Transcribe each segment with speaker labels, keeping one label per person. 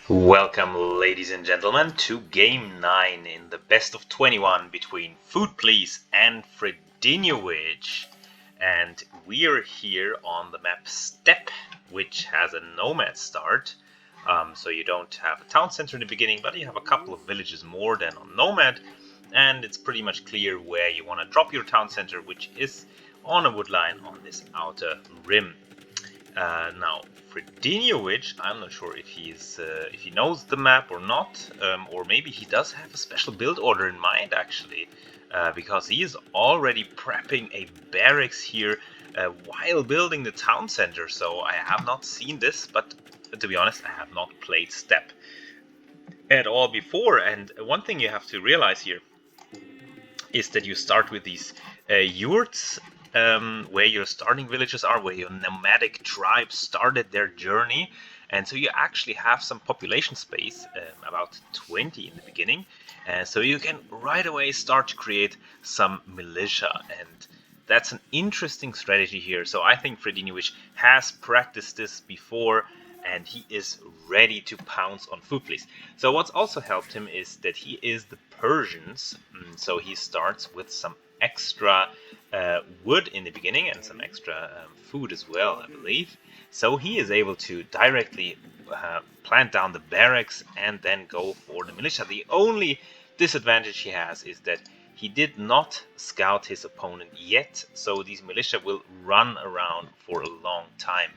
Speaker 1: Welcome, ladies and gentlemen, to Game 9 in the best of 21 between Food Please and Fredinhiovic. And we're here on the map Steppe, which has a nomad start. So you don't have a town center in the beginning, but you have a couple of villages more than on Nomad. And it's pretty much clear where you want to drop your town center, which is on a wood line on this outer rim. Now, Fredinhiovic, I'm not sure if he knows the map or not, or maybe he does have a special build order in mind actually, because he is already prepping a barracks here while building the town center. So I have not seen this, but to be honest, I have not played Steppe at all before. And one thing you have to realize here is that you start with these yurts. Where your starting villages are, where your nomadic tribe started their journey. And so you actually have some population space, about 20 in the beginning. So you can right away start to create some militia. And that's an interesting strategy here. So I think Fredinhiovic has practiced this before and he is ready to pounce on Food Please. So what's also helped him is that he is the Persians. So he starts with some extra wood in the beginning and some extra food as well, I believe. So he is able to directly plant down the barracks and then go for the militia. The only disadvantage he has is that he did not scout his opponent yet, so these militia will run around for a long time.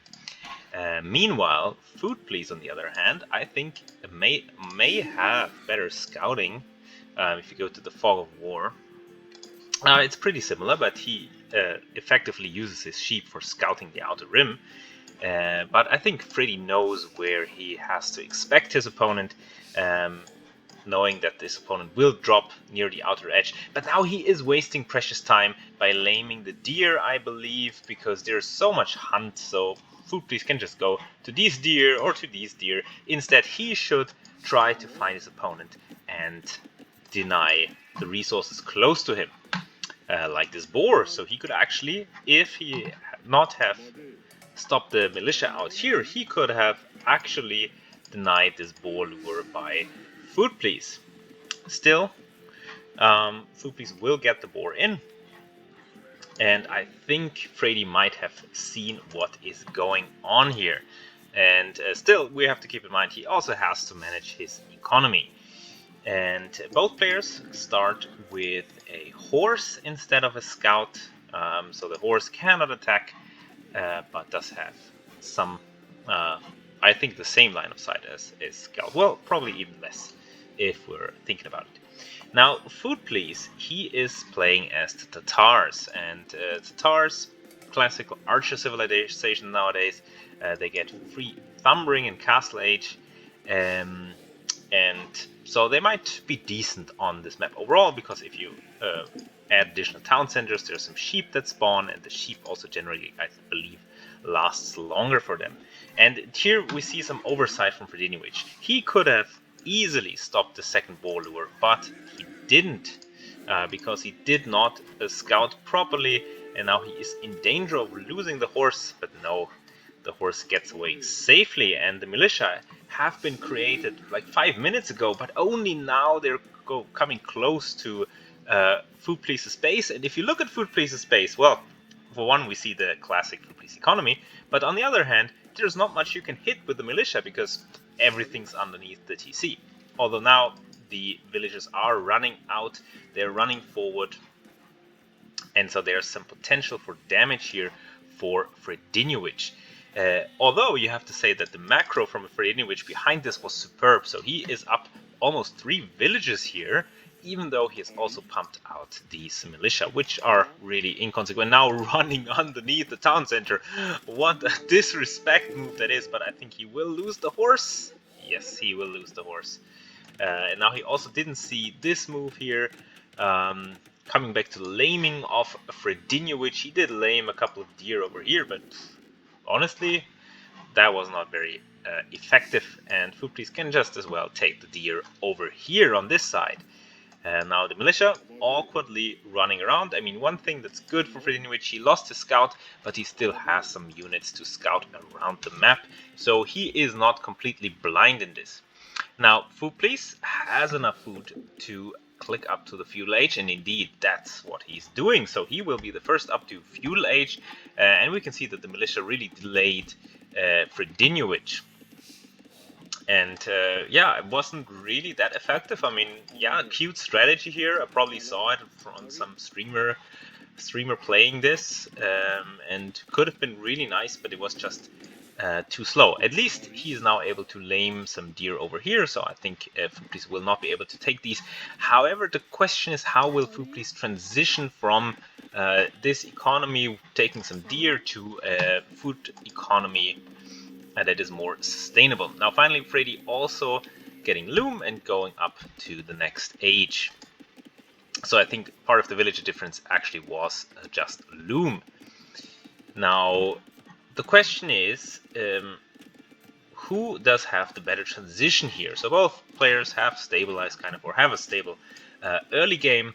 Speaker 1: Meanwhile, Food Please, on the other hand, I think may have better scouting. If you go to the Fog of War, it's pretty similar, but he effectively uses his sheep for scouting the outer rim. But I think Freddy knows where he has to expect his opponent, knowing that this opponent will drop near the outer edge. But now he is wasting precious time by laming the deer, I believe, because there's so much hunt, so Food Please can just go to these deer or to these deer. Instead, he should try to find his opponent and deny the resources close to him. Like this boar, so he could actually, if he not have stopped the militia out here, he could have actually denied this boar lure by Food Please. Still, Food Please will get the boar in, and I think Freddy might have seen what is going on here. And still, we have to keep in mind he also has to manage his economy. And both players start with a horse instead of a scout. So the horse cannot attack, but does have some, I think, the same line of sight as scout. Well, probably even less, if we're thinking about it. Now, Food Please, he is playing as the Tatars. And Tatars, classical archer civilization nowadays, they get free thumbering in Castle Age. And so they might be decent on this map overall, because if you add additional town centers, there's some sheep that spawn, and the sheep also generally, I believe, lasts longer for them. And here we see some oversight from Fredinhiovic. He could have easily stopped the second boar lure, but he didn't, because he did not scout properly, and now he is in danger of losing the horse. But no, the horse gets away safely, and the militia have been created like 5 minutes ago, but only now they're coming close to Food Please's base. And if you look at Food Please's base, well, for one, we see the classic Food Please economy, but on the other hand, there's not much you can hit with the militia because everything's underneath the TC. Although now the villagers are running out, they're running forward, and so there's some potential for damage here for Fredinhiovic. Although you have to say that the macro from Fredinhiovic behind this was superb, so he is up almost 3 villages here, even though he has also pumped out these militia, which are really inconsequent, now running underneath the town center. What a disrespect move that is, but I think he will lose the horse. Yes, he will lose the horse. And now he also didn't see this move here. Coming back to laming of Fredinhiovic, he did lame a couple of deer over here, but honestly, that was not very effective, and Food Please can just as well take the deer over here on this side. And now the militia awkwardly running around. I mean, one thing that's good for Fredinhiovic, he lost his scout, but he still has some units to scout around the map, so he is not completely blind in this. Now, Food Please has enough food to click up to the fuel age, and indeed that's what he's doing. So he will be the first up to fuel age, and we can see that the militia really delayed Fredinhiovic. And yeah, it wasn't really that effective. I mean, yeah, cute strategy here. I probably saw it from some streamer playing this, and could have been really nice, but it was just too slow. At least he is now able to lame some deer over here, so I think Fuplis will not be able to take these. However, the question is, how will Fuplis transition from this economy taking some deer to food economy that is more sustainable. Now finally, Freddy also getting loom and going up to the next age. So I think part of the villager difference actually was just loom. Now the question is, who does have the better transition here? So both players have stabilized kind of, or have a stable early game.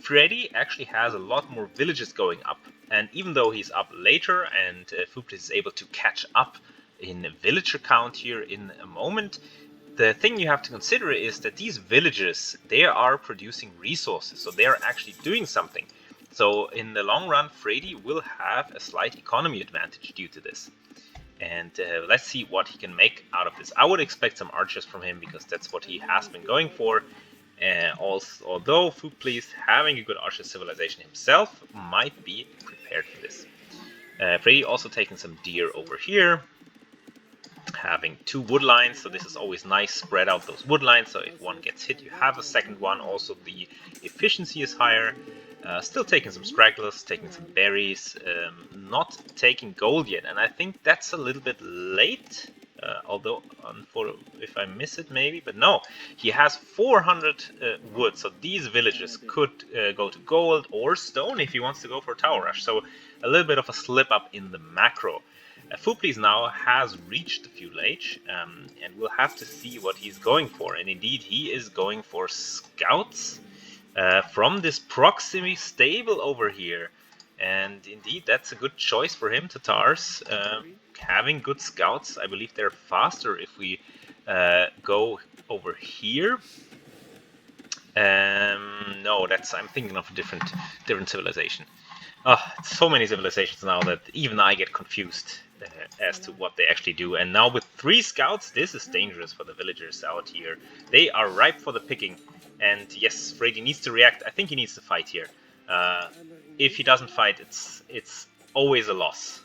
Speaker 1: Freddy actually has a lot more villages going up, and even though he's up later and Fuplis is able to catch up in villager count here in a moment, the thing you have to consider is that these villages, they are producing resources, so they are actually doing something. So in the long run, Freddy will have a slight economy advantage due to this. And let's see what he can make out of this. I would expect some archers from him because that's what he has been going for. Also, although Food Please having a good archer civilization himself might be prepared for this. Freddy also taking some deer over here, having 2 wood lines, so this is always nice, spread out those wood lines, so if one gets hit you have a second one. Also the efficiency is higher. Still taking some stragglers, taking some berries, not taking gold yet, and I think that's a little bit late. Although, if I miss it maybe, but no, he has 400 wood, so these villages could go to gold or stone if he wants to go for Tower Rush, so a little bit of a slip up in the macro. Fuplis now has reached the fuel age, and we'll have to see what he's going for, and indeed he is going for scouts from this proximity stable over here. And indeed, that's a good choice for him, Tatars. Having good scouts, I believe they're faster if we go over here. No, I'm thinking of a different civilization. So many civilizations now that even I get confused as to what they actually do. And now with 3 scouts, this is dangerous for the villagers out here. They are ripe for the picking. And yes, Freddy needs to react. I think he needs to fight here. If he doesn't fight, it's always a loss.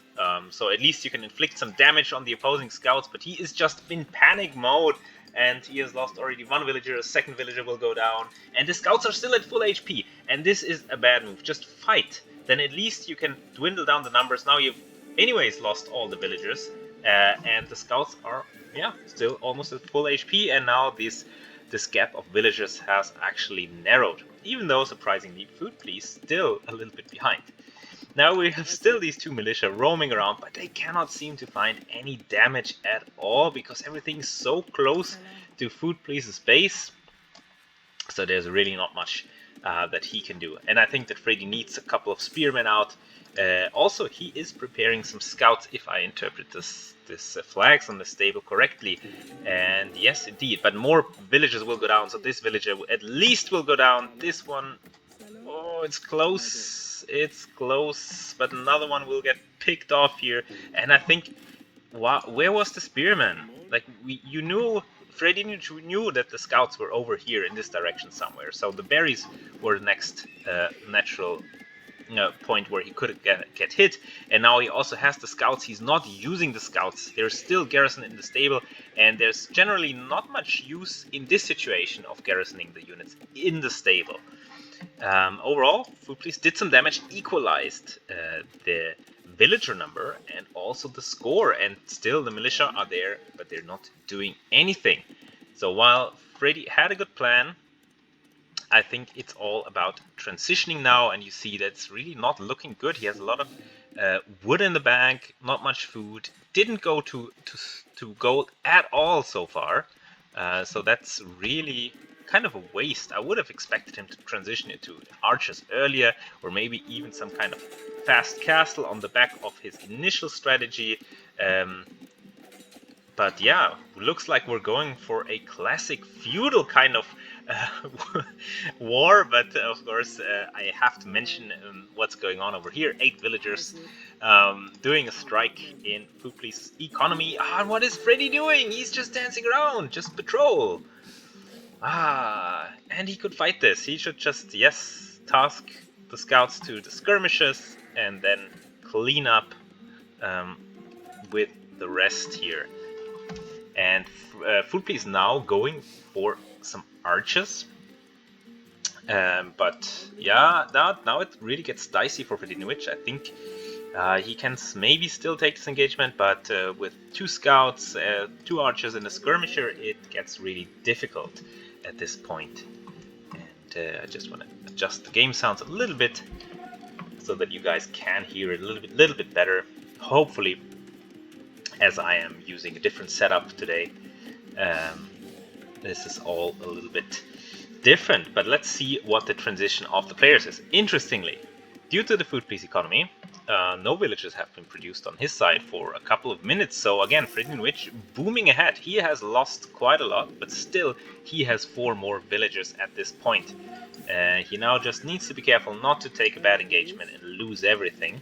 Speaker 1: So at least you can inflict some damage on the opposing scouts, but he is just in panic mode, and he has lost already 1 villager, a second villager will go down, and the scouts are still at full HP, and this is a bad move. Just fight, then at least you can dwindle down the numbers. Now you've anyways lost all the villagers, and the scouts are, yeah, still almost at full HP, and now this gap of villagers has actually narrowed, even though surprisingly Food Please still a little bit behind. Now we have still these 2 militia roaming around, but they cannot seem to find any damage at all because everything is so close to Food Please's base. So there's really not much that he can do. And I think that Freddy needs a couple of spearmen out. Also, he is preparing some scouts, if I interpret this flags on the stable correctly. And yes, indeed, but more villagers will go down. So this villager at least will go down. This one, oh, it's close. It's close, but another one will get picked off here. And I think, wow, where was the spearman? Like, you knew, Freddy knew that the scouts were over here in this direction somewhere. So the berries were the next natural point where he could get hit, and now he also has the scouts. He's not using the scouts. There's still garrison in the stable, and there's generally not much use in this situation of garrisoning the units in the stable. Overall, Food Please did some damage, equalized the villager number and also the score, and still the militia are there, but they're not doing anything. So while Freddy had a good plan, I think it's all about transitioning now, and you see that's really not looking good. He has a lot of wood in the bag, not much food, didn't go to gold at all so far, so that's really kind of a waste. I would have expected him to transition into archers earlier, or maybe even some kind of fast castle on the back of his initial strategy. But yeah, looks like we're going for a classic feudal kind of war, but of course I have to mention what's going on over here. 8 villagers doing a strike in Food Police economy. Ah, what is Freddy doing? He's just dancing around, just patrol. Ah, and he could fight this. He should just, yes, task the scouts to the skirmishes and then clean up with the rest here. And Food Police now going for some archers. But yeah, now it really gets dicey for Fredinhiovic. I think he can maybe still take this engagement, but with 2 scouts, 2 archers and a skirmisher, it gets really difficult at this point. And I just want to adjust the game sounds a little bit so that you guys can hear it a little bit better. Hopefully, as I am using a different setup today, this is all a little bit different. But let's see what the transition of the players is. Interestingly, due to the Food Police economy, no villages have been produced on his side for a couple of minutes. So again, Fredinhiovic booming ahead. He has lost quite a lot, but still he has 4 more villagers at this point. He now just needs to be careful not to take a bad engagement and lose everything.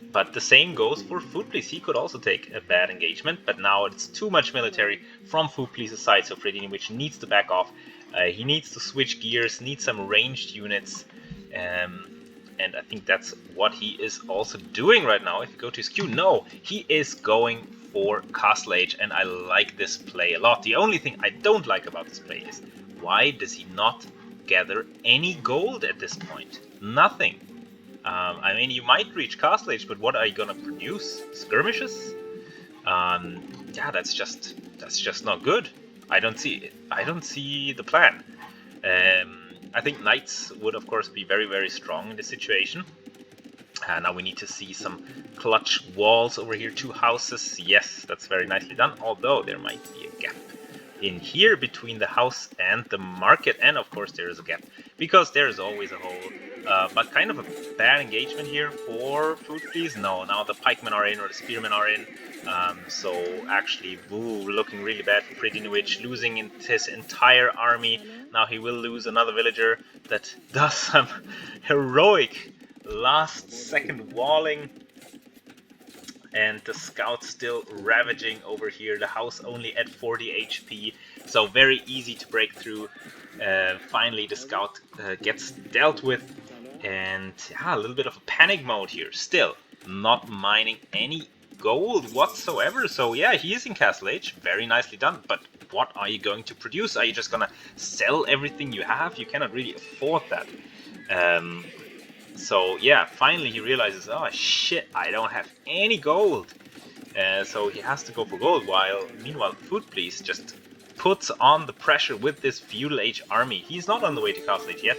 Speaker 1: But the same goes for Food Police. He could also take a bad engagement, but now it's too much military from Food Police's side, so Fredinhiovic needs to back off. He needs to switch gears, needs some ranged units, and I think that's what he is also doing right now. If you go to his queue, no, he is going for Castle Age, and I like this play a lot. The only thing I don't like about this play is, why does he not gather any gold at this point? Nothing. I mean, you might reach Castle Age, but what are you gonna produce? Skirmishes? Yeah, that's just not good. I don't see the plan. I think knights would of course be very, very strong in this situation. Now we need to see some clutch walls over here. 2 houses. Yes, that's very nicely done. Although there might be a gap in here between the house and the market, and of course there is a gap because there is always a hole. But kind of a bad engagement here for Food Police. No, now the pikemen are in or the spearmen are in. So actually, looking really bad for Fredinhiovic, losing his entire army. Now he will lose another villager that does some heroic last-second walling. And the scouts still ravaging over here. The house only at 40 HP, so very easy to break through. Finally, the scout gets dealt with. And yeah, a little bit of a panic mode here. Still not mining any gold whatsoever. So yeah, he is in Castle Age. Very nicely done. But what are you going to produce? Are you just gonna sell everything you have? You cannot really afford that. So yeah, finally he realizes, oh shit, I don't have any gold. So he has to go for gold, meanwhile Food Police just puts on the pressure with this feudal age army. He's not on the way to Castle Age yet.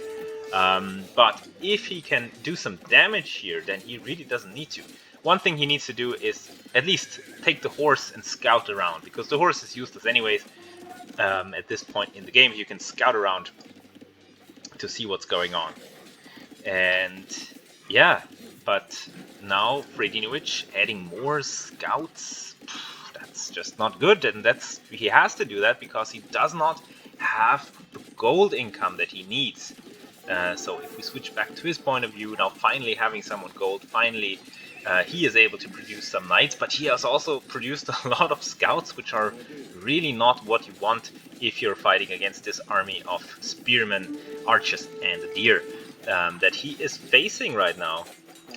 Speaker 1: But if he can do some damage here, then he really doesn't need to. One thing he needs to do is at least take the horse and scout around, because the horse is useless anyways. At this point in the game, you can scout around to see what's going on. And yeah, but now Fredinhiovic adding more scouts, that's just not good, and he has to do that because he does not have the gold income that he needs. So if we switch back to his point of view, now finally having someone gold, finally he is able to produce some knights, but he has also produced a lot of scouts, which are really not what you want if you're fighting against this army of spearmen, archers, and the deer that he is facing right now.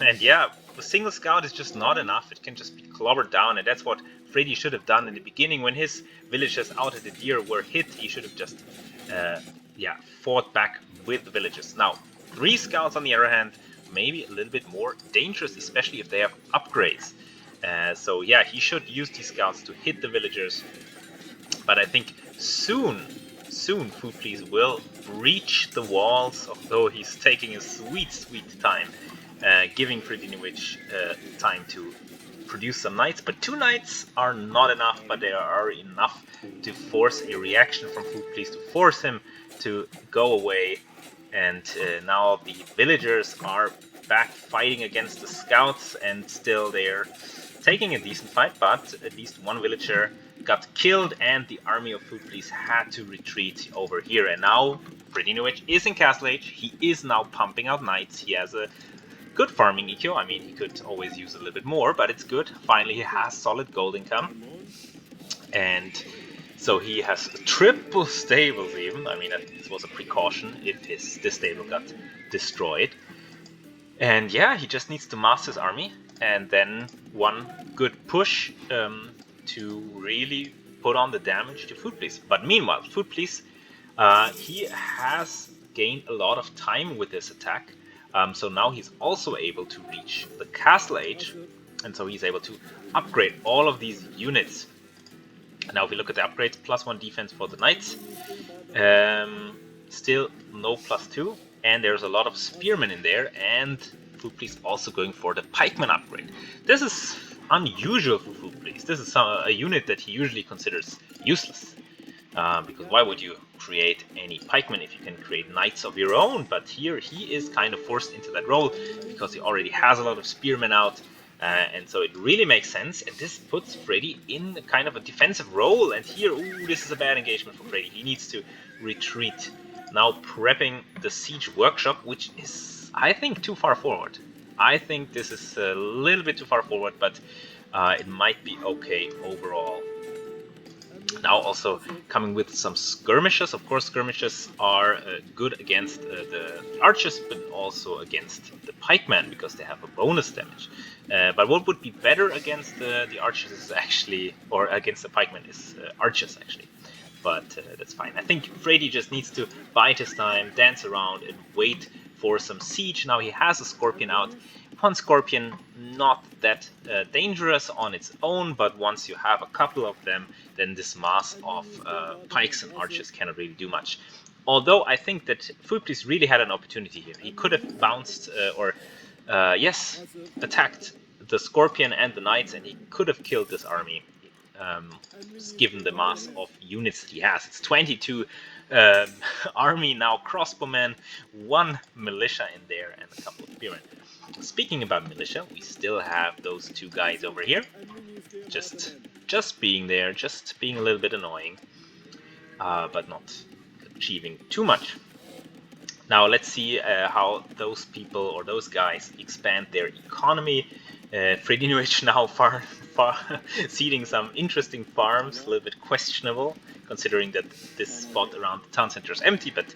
Speaker 1: And yeah, a single scout is just not enough. It can just be clobbered down, and that's what Freddy should have done in the beginning. When his villagers out at the deer were hit, he should have just fought back with the villagers. Now, 3 scouts on the other hand, maybe a little bit more dangerous, especially if they have upgrades. So yeah, he should use these scouts to hit the villagers. But I think soon Food Police will breach the walls, although he's taking a sweet time, giving Fredinhiovic time to produce some knights. But 2 knights are not enough, but they are enough to force a reaction from Food Police, to force him to go away. And now the villagers are back fighting against the scouts, and still they're taking a decent fight, but at least one villager got killed and the army of Food Police had to retreat over here. And now Fredinhiovic is in Castle Age. He is now pumping out knights. He has a good farming eco. I mean, he could always use a little bit more, but it's good. Finally, he has solid gold income. And so he has triple stables even. I mean, this was a precaution if this stable got destroyed. And yeah, he just needs to master his army and then one good push to really put on the damage to Food Police. But meanwhile, Food Police, he has gained a lot of time with this attack. So now he's also able to reach the Castle Age, and so he's able to upgrade all of these units. Now if we look at the upgrades, +1 defense for the knights, still no +2, and there's a lot of spearmen in there, and Food Police also going for the pikeman upgrade. This is unusual for Food Police. This is a unit that he usually considers useless, because why would you create any pikemen if you can create knights of your own? But here he is kind of forced into that role because he already has a lot of spearmen out. And so it really makes sense, and this puts Freddy in kind of a defensive role. And here, ooh, this is a bad engagement for Freddy. He needs to retreat. Now prepping the siege workshop, which is, I think, too far forward. I think this is a little bit too far forward, but it might be okay overall. Now also coming with some skirmishes. Of course, skirmishes are good against the archers, but also against the pikemen because they have a bonus damage. But what would be better against the archers is actually, or against the pikemen, is archers actually. But that's fine. I think Freddy just needs to bide his time, dance around, and wait for some siege. Now he has a scorpion out. One scorpion, not that dangerous on its own, but once you have a couple of them, then this mass of pikes and archers cannot really do much. Although I think that Food Police really had an opportunity here. He could have bounced attacked the scorpion and the knights, and he could have killed this army, given the mass of units that he has. It's 22 army now, crossbowmen, 1 militia in there, and a couple of spearmen. Speaking about militia, we still have those 2 guys over here, just being there, just being a little bit annoying, but not achieving too much. Now let's see how those people or those guys expand their economy. Fredinhiovic now seeding some interesting farms, a little bit questionable, considering that this spot around the town center is empty, but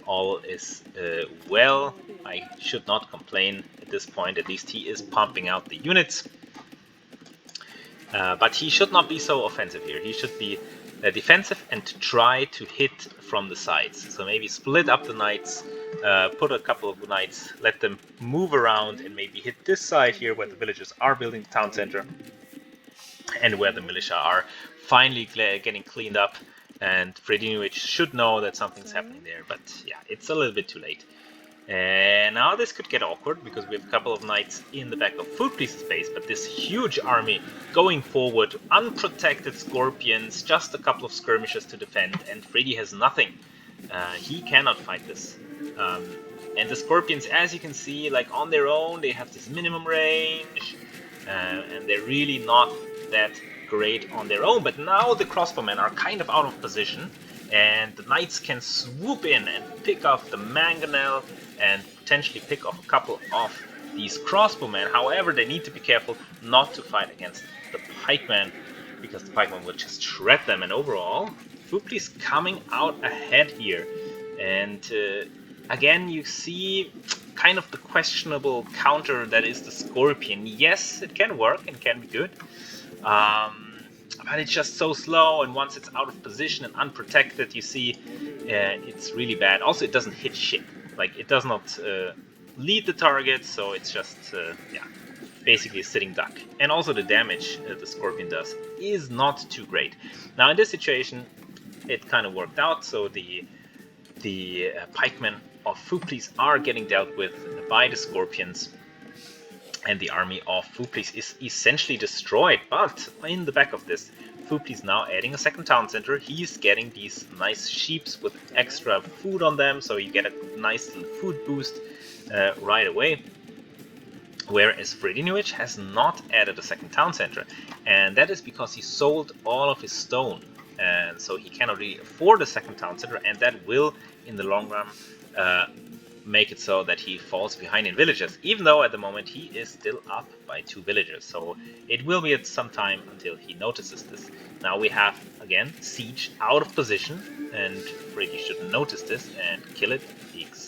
Speaker 1: all is well. I should not complain at this point. At least he is pumping out the units. But he should not be so offensive here. He should be defensive and try to hit from the sides. So maybe split up the knights, put a couple of knights, let them move around, and maybe hit this side here where the villagers are building the town center and where the militia are finally getting cleaned up. And Fredinhiovic should know that something's happening there, but yeah, it's a little bit too late. And now this could get awkward because we have a couple of knights in the back of Food Police's base, but this huge army going forward, unprotected scorpions, just a couple of skirmishes to defend, and Freddy has nothing. He cannot fight this. And the scorpions, as you can see, like on their own, they have this minimum range, and they're really not that great on their own. But now the crossbowmen are kind of out of position, and the knights can swoop in and pick off the mangonel and potentially pick off a couple of these crossbowmen. However, they need to be careful not to fight against the pikemen, because the pikemen will just shred them. And overall, Food Police coming out ahead here. And again, you see kind of the questionable counter that is the scorpion. Yes, it can work and can be good. But it's just so slow, and once it's out of position and unprotected, you see it's really bad. Also, it doesn't hit shit. Like, it does not lead the target, so it's just, basically a sitting duck. And also the damage the scorpion does is not too great. Now, in this situation, it kind of worked out, so the pikemen of Food Police are getting dealt with by the scorpions, and the army of Food Police is essentially destroyed. But in the back of this, Food Police now adding a second town center. He's getting these nice sheeps with extra food on them, so you get a nice little food boost right away. Whereas Fredinhiovic has not added a second town center, and that is because he sold all of his stone, and so he cannot really afford a second town center, and that will, in the long run, make it so that he falls behind in villages, even though at the moment he is still up by 2 villagers. So it will be at some time until he notices this. Now we have, again, Siege out of position, and Freddy should notice this and kill it,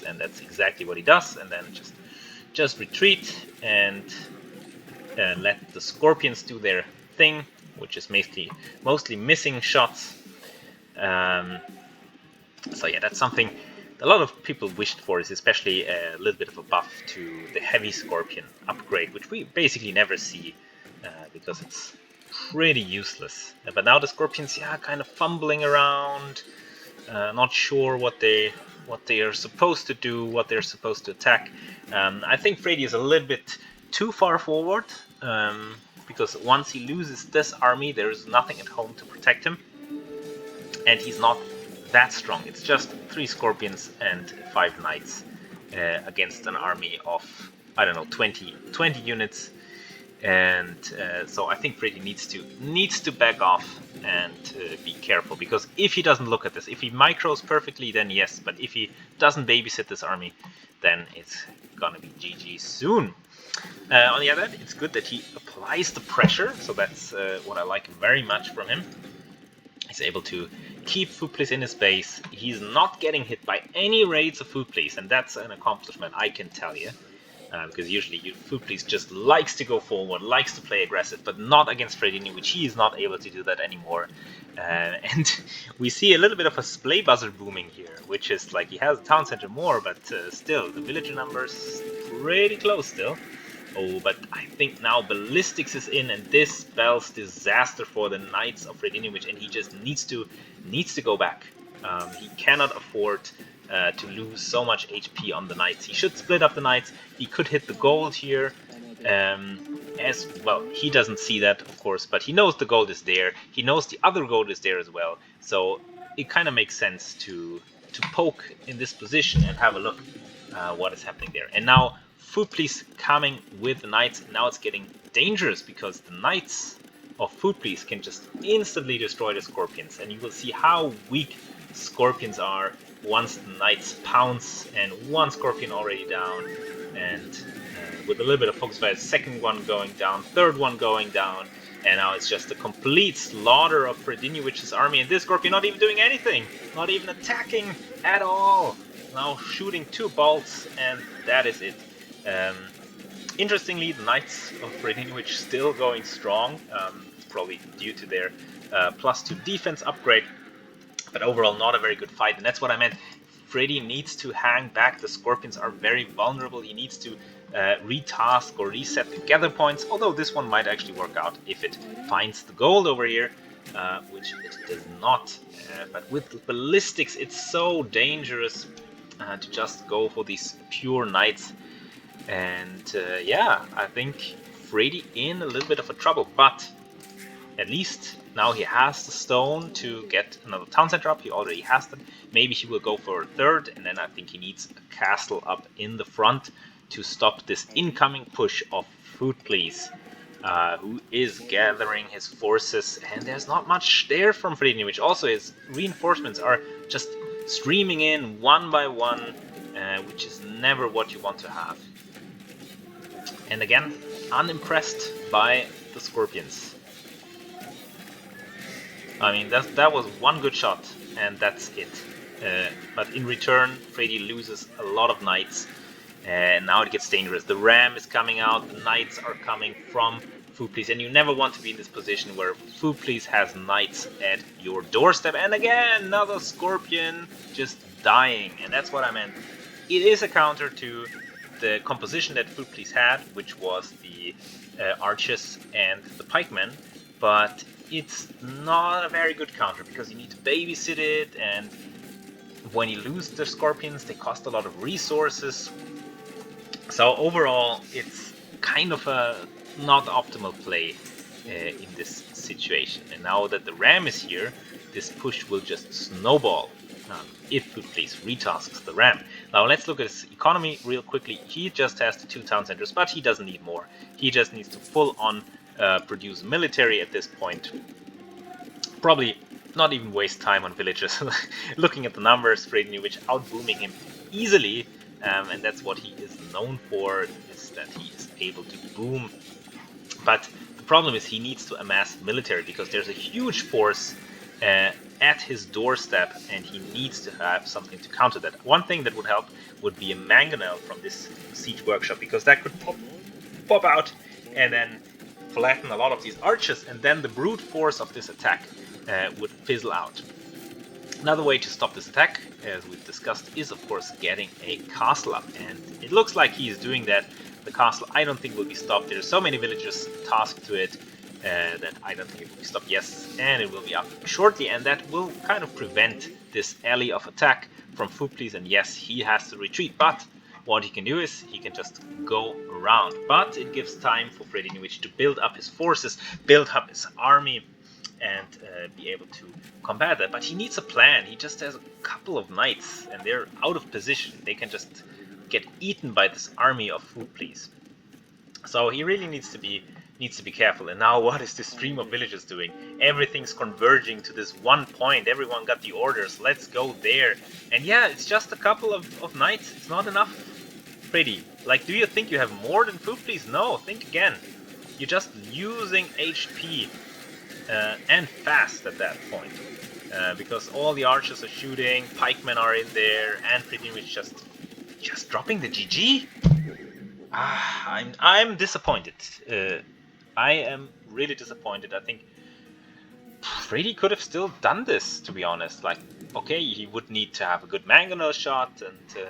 Speaker 1: and that's exactly what he does, and then just retreat and let the Scorpions do their thing, which is mostly missing shots. So yeah, that's something a lot of people wished for, is especially a little bit of a buff to the heavy Scorpion upgrade, which we basically never see because it's pretty useless. But now the Scorpions, yeah, kind of fumbling around, not sure what they are supposed to do, what they're supposed to attack. I think Freddy is a little bit too far forward, because once he loses this army, there's nothing at home to protect him, and he's not that strong. It's just 3 Scorpions and 5 Knights against an army of, I don't know, 20 units. And so I think Freddy needs to back off and be careful, because if he doesn't look at this, if he micros perfectly, then yes, but if he doesn't babysit this army, then it's gonna be GG soon. On the other hand, it's good that he applies the pressure, so that's what I like very much from him. He's able to keep Food Police in his base. He's not getting hit by any raids of Food Police, and that's an accomplishment, I can tell you. Because usually Food Police just likes to go forward, likes to play aggressive, but not against Fredinhiovic, which he is not able to do that anymore. And we see a little bit of a splay buzzer booming here, which is like he has a town center more, but still, the villager numbers pretty close still. Oh, but I think now Ballistics is in, and this spells disaster for the Knights of Fredinhiovic, and he just needs to go back. He cannot afford to lose so much HP on the Knights. He should split up the Knights. He could hit the gold here. As well, he doesn't see that, of course, but he knows the gold is there. He knows the other gold is there as well. So it kind of makes sense to poke in this position and have a look what is happening there. And now Food Police coming with the Knights. Now it's getting dangerous, because the Knights of Food Police can just instantly destroy the Scorpions, and you will see how weak Scorpions are once the Knights pounce, and 1 Scorpion already down, and with a little bit of focus fire, 2nd one going down, 3rd one going down, and now it's just a complete slaughter of Fredinhiovic's army, and this Scorpion not even doing anything, not even attacking at all, now shooting 2 bolts, and that is it. Interestingly, the Knights of Fredinhiovic still going strong, probably due to their +2 defense upgrade, but overall not a very good fight, and that's what I meant. Freddy needs to hang back. The Scorpions are very vulnerable. He needs to retask or reset the gather points, although this one might actually work out if it finds the gold over here, which it does not. But with Ballistics, it's so dangerous to just go for these pure Knights. And yeah, I think Freddy in a little bit of a trouble, but at least now he has the stone to get another town center up. He already has that. Maybe he will go for a 3rd, and then I think he needs a castle up in the front to stop this incoming push of Food Police, who is gathering his forces, and there's not much there from Fredinhiovic. Also, his reinforcements are just streaming in one by one, which is never what you want to have. And again, unimpressed by the Scorpions. I mean, that was 1 good shot, and that's it. But in return, Freddy loses a lot of Knights, and now it gets dangerous. The Ram is coming out, the Knights are coming from Food Police, and you never want to be in this position where Food Police has Knights at your doorstep. And again, another Scorpion just dying, and that's what I meant. It is a counter to the composition that Food Police had, which was the archers and the pikemen, but it's not a very good counter, because you need to babysit it, and when you lose the Scorpions, they cost a lot of resources. So overall, it's kind of a not optimal play in this situation. And now that the Ram is here, this push will just snowball if Food Police retasks the Ram. Now let's look at his economy real quickly. He just has the 2 town centers, but he doesn't need more. He just needs to full on produce military at this point. Probably not even waste time on villagers. Looking at the numbers, Fredinhiovic outbooming him easily, and that's what he is known for, is that he is able to boom. But the problem is he needs to amass military, because there's a huge force at his doorstep, and he needs to have something to counter that. One thing that would help would be a mangonel from this siege workshop, because that could pop out and then flatten a lot of these archers, and then the brute force of this attack would fizzle out. Another way to stop this attack, as we've discussed, is of course getting a castle up, and it looks like he is doing that. The castle, I don't think, will be stopped. There's so many villagers tasked to it that I don't think it will be stopped. Yes, and it will be up shortly, and that will kind of prevent this alley of attack from Food Please, and yes, he has to retreat, but what he can do is he can just go around. But it gives time for Fredinhiovic to build up his forces, build up his army, and be able to combat that. But he needs a plan. He just has a couple of knights, and they're out of position. They can just get eaten by this army of Food Please. So he really needs to be careful. And now what is this stream of villagers doing? Everything's converging to this one point. Everyone got the orders. Let's go there. And yeah, it's just a couple of knights. It's not enough. Freddy, like, do you think you have more than Food Please? No, think again. You're just using HP and fast at that point. Because all the archers are shooting, pikemen are in there, and Fredinhiovic just dropping the GG. I'm disappointed. I am really disappointed. I think Freddy could have still done this, to be honest. Like, okay, he would need to have a good mangonel shot and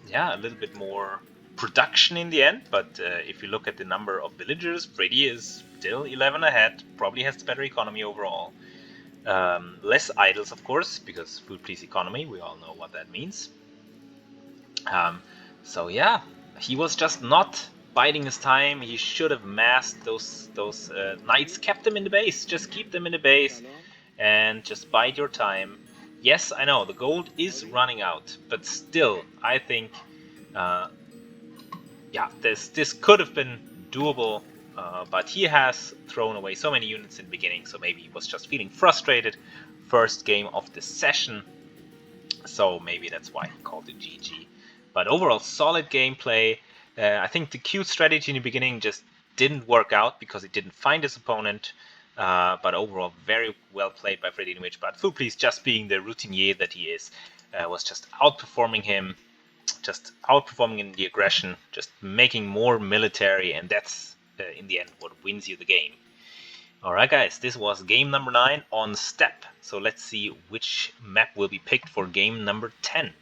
Speaker 1: yeah, a little bit more production in the end. But if you look at the number of villagers, Freddy is still 11 ahead. Probably has the better economy overall. Less idols, of course, because Food Please economy. We all know what that means. So yeah, he was just not biding his time. He should have massed those knights, kept them in the base. Just keep them in the base and just bide your time. Yes, I know the gold is running out, but still, I think, yeah, this could have been doable. But he has thrown away so many units in the beginning, so maybe he was just feeling frustrated. First game of the session, so maybe that's why he called it GG. But overall, solid gameplay. I think the cute strategy in the beginning just didn't work out because he didn't find his opponent. But overall, very well played by Fredinhiovic. But Food Please, just being the routinier that he is, was just outperforming him, just outperforming in the aggression, just making more military, and that's in the end what wins you the game. Alright guys, this was game number 9 on Steppe. So let's see which map will be picked for game number 10.